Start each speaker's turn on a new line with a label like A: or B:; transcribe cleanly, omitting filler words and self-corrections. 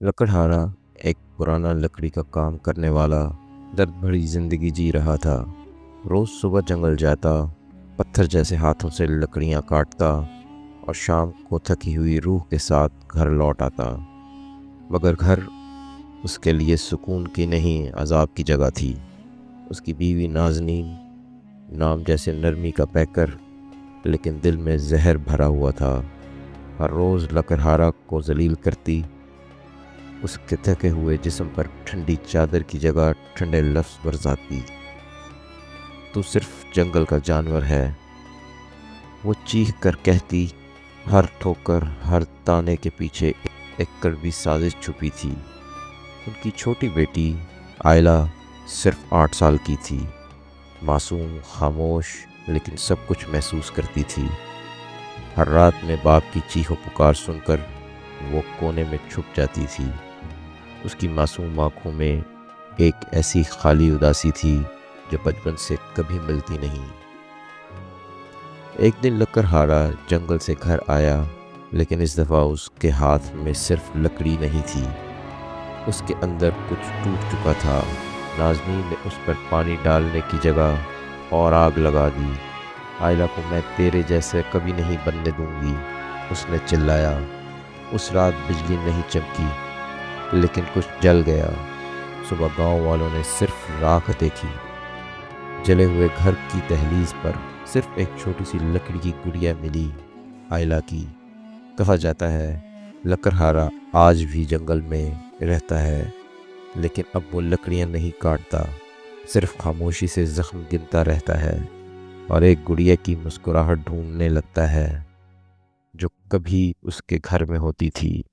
A: लकड़हारा एक पुराना लकड़ी का काम करने वाला दर्द भरी जिंदगी जी रहा था। रोज सुबह जंगल जाता, पत्थर जैसे हाथों से लकड़ियां काटता और शाम को थकी हुई रूह के साथ घर लौट आता। मगर घर उसके लिए सुकून की नहीं, अजाब की जगह थी। उसकी बीवी नाज़नीन नाम जैसे नरमी का पैकर, लेकिन दिल में जहर भरा हुआ था। हर रोज़ लकड़हारा को जलील करती, उसके थके हुए जिस्म पर ठंडी चादर की जगह ठंडे लफ्ज़ बरसाती। तू सिर्फ जंगल का जानवर है, वो चीख कर कहती। हर ठोकर, हर ताने के पीछे एक कड़वी साजिश छुपी थी। उनकी छोटी बेटी आयला सिर्फ 8 साल की थी, मासूम, खामोश, लेकिन सब कुछ महसूस करती थी। हर रात में बाप की चीखों पुकार सुनकर वो कोने में छुप जाती थी। उसकी मासूम आंखों में एक ऐसी खाली उदासी थी जो बचपन से कभी मिलती नहीं। एक दिन लकड़हारा जंगल से घर आया, लेकिन इस दफ़ा उसके हाथ में सिर्फ लकड़ी नहीं थी, उसके अंदर कुछ टूट चुका था। नाज़नीन ने उस पर पानी डालने की जगह और आग लगा दी। आयला को मैं तेरे जैसे कभी नहीं बनने दूंगी, उसने चिल्लाया। उस रात बिजली नहीं चमकी, लेकिन कुछ जल गया। सुबह गांव वालों ने सिर्फ राख देखी। जले हुए घर की दहलीज पर सिर्फ एक छोटी सी लकड़ी की गुड़िया मिली, आयला की। कहा जाता है लकड़हारा आज भी जंगल में रहता है, लेकिन अब वो लकड़ियां नहीं काटता, सिर्फ खामोशी से जख्म गिनता रहता है और एक गुड़िया की मुस्कुराहट ढूंढने लगता है जो कभी उसके घर में होती थी।